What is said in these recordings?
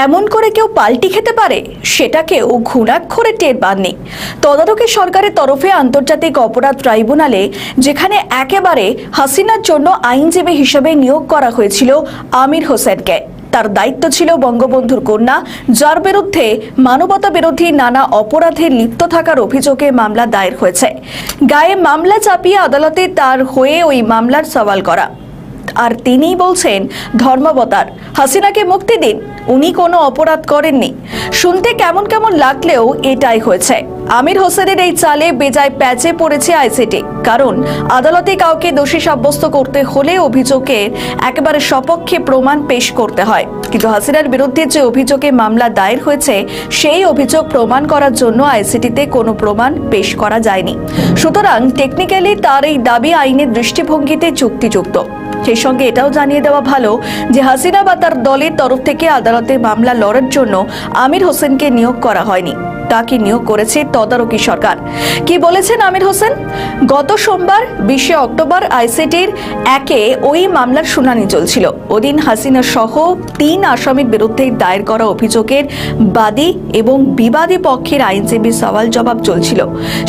এমন করে কেউ পাল্টি খেতে পারে, সেটাকেও ঘুণাক্ষরে টের পাননি তদারকি সরকারের তরফে আন্তর্জাতিক অপরাধ ট্রাইব্যুনালে, যেখানে একেবারে হাসিনার জন্য আইনজীবী হিসেবে নিয়োগ করা হয়েছিল আমির হোসেনকে। তার দায়িত্ব ছিল বঙ্গবন্ধুর কন্যা, যার বিরুদ্ধে মানবতা বিরোধী নানা অপরাধে লিপ্ত থাকার অভিযোগে মামলা দায়ের হয়েছে। গায়ে মামলা চাপিয়ে আদালতে তার হয়ে ওই মামলার সওয়াল করা। আর তিনিই বলছেন ধর্মাবতার, হাসিনাকে মুক্তি দিন, উনি কোনো অপরাধ করেননি। শুনতে কেমন কেমন লাগলেও এটাই হয়েছে। আমির হোসেনের এই চালে বেজায় প্যাচে পড়েছে আইসিটি। কারণ আদালতে কাউকে দোষী সাব্যস্ত করতে হলে অভিযোগের একেবারে সপক্ষে প্রমাণ পেশ করতে হয়, কিন্তু হাসিনার বিরুদ্ধে যে অভিযোগে মামলা দায়ের হয়েছে সেই অভিযোগ প্রমাণ করার জন্য আইসিটিতে কোনো প্রমাণ পেশ করা যায়নি। সুতরাং টেকনিক্যালি তার এই দাবি আইনের দৃষ্টিভঙ্গিতে যুক্তিযুক্ত। সেই সঙ্গে এটাও জানিয়ে দেওয়া ভালো যে হাসিনা বা তার দলের তরফ থেকে আদালতে মামলা লড়ার জন্য আমির হোসেনকে নিয়োগ করা হয়নি, তাকে নিয়োগ করেছে তদারকি সরকার। কি বলেছেন আমির হোসেন? গত সোমবার 20 অক্টোবর আইসিটির একে ওই মামলার শুনানি চলছিল। ওদিন হাসিনা সহ 3 আসামির বিরুদ্ধে দায়ের করা অভিযোগের বাদী এবং বিবাদী পক্ষের আইনজীবী সওয়াল জবাব চলছিল।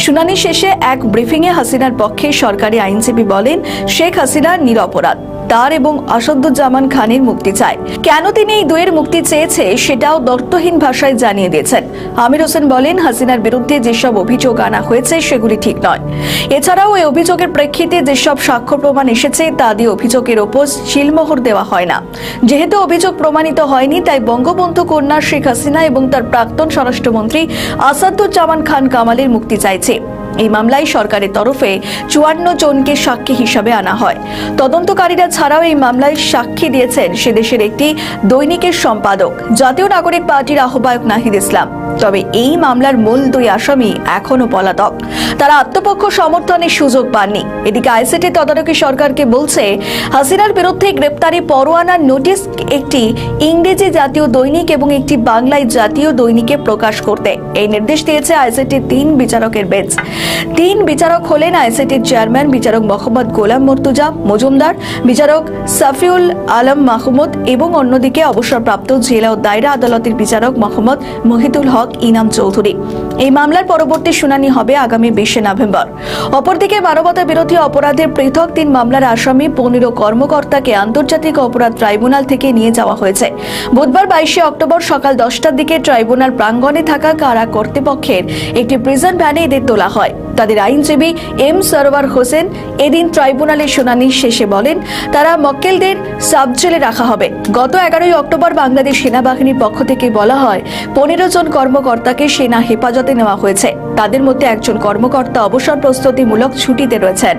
শুনানি শেষে এক ব্রিফিংয়ে হাসিনার পক্ষে সরকারি আইনজীবী বলেন, শেখ হাসিনা নিরপরাধ, তার এবং আসাদুজ্জামান খানের মুক্তি চায়। কেন তিনি এই দুয়ের মুক্তি চেয়েছে সেটাও দ্ব্যর্থহীন ভাষায় জানিয়ে দিয়েছেন। আমির হোসেন বলেন, হাসিনার বিরুদ্ধে যেসব অভিযোগ আনা হয়েছে সেগুলি ঠিক নয়। এছাড়াও এই অভিযোগের প্রেক্ষিতে যেসব সাক্ষ্য প্রমাণ এসেছে তা দিয়ে অভিযোগের ওপর সিলমোহর দেওয়া হয় না। যেহেতু অভিযোগ প্রমাণিত হয়নি, তাই বঙ্গবন্ধু কন্যা শেখ হাসিনা এবং তার প্রাক্তন স্বরাষ্ট্রমন্ত্রী আসাদুজ্জামান খান কামালের মুক্তি চাইছে। এই মামলায় সরকারের তরফে 54 জনকে সাক্ষী হিসাবে আনা হয়। তদন্তকারীরা ছাড়াও এই মামলায় সাক্ষী দিয়েছেন সে দেশের একটি দৈনিকের সম্পাদক, জাতীয় নাগরিক পার্টির আহ্বায়ক নাহিদ ইসলাম। তবে এই মামলার মূল 2 আসামি এখনো পলাতক, তারা আত্মপক্ষ সমর্থনের সুযোগ পাননি। এদিকে আইসিটি তদারকি সরকারকে বলছে, হাসিনার বিরুদ্ধে গ্রেপ্তারি পরোয়ানার নোটিশ একটি ইংরেজি জাতীয় দৈনিক এবং একটি বাংলায় জাতীয় দৈনিকে প্রকাশ করতে। এই নির্দেশ দিয়েছে আইসিটির 3 বিচারকের বেঞ্চ। 3 বিচারক হলেন আইসিটির চেয়ারম্যান বিচারক মোহাম্মদ গোলাম মর্তুজা মজুমদার, বিচারক সাফিউল আলম মাহমুদ এবং অন্যদিকে অবসরপ্রাপ্ত জেলা ও দায়রা আদালতের বিচারক মোহাম্মদ মহিদুল হক ইনাম চৌধুরী। এই মামলার পরবর্তী শুনানি হবে আগামী 20 নভেম্বর। অপরদিকে মানবতা বিরোধী অপরাধের পৃথক 3 মামলার আসামি 15 কর্মকর্তাকে আন্তর্জাতিক অপরাধ ট্রাইব্যুনাল থেকে নিয়ে যাওয়া হয়েছে। বুধবার 22 অক্টোবর সকাল 10টার দিকে ট্রাইব্যুনাল প্রাঙ্গণে থাকা কারা কর্তৃপক্ষের একটি প্রিজন ভ্যানে এদের তোলা হয়। তাদের আইনজীবী এম সরওয়ার হোসেন এদিন ট্রাইব্যুনালের শুনানি শেষে বলেন, তারা মক্কেলদের সাব জেলে রাখা হবে। গত 11 অক্টোবর বাংলাদেশ সেনাবাহিনীর পক্ষ থেকে বলা হয় 15 জন কর্মকর্তাকে সেনা হেফাজতে নেওয়া হয়েছে। তাদের মধ্যে একজন কর্মকর্তা অবসর প্রস্তুতিমূলক ছুটিতে রয়েছেন।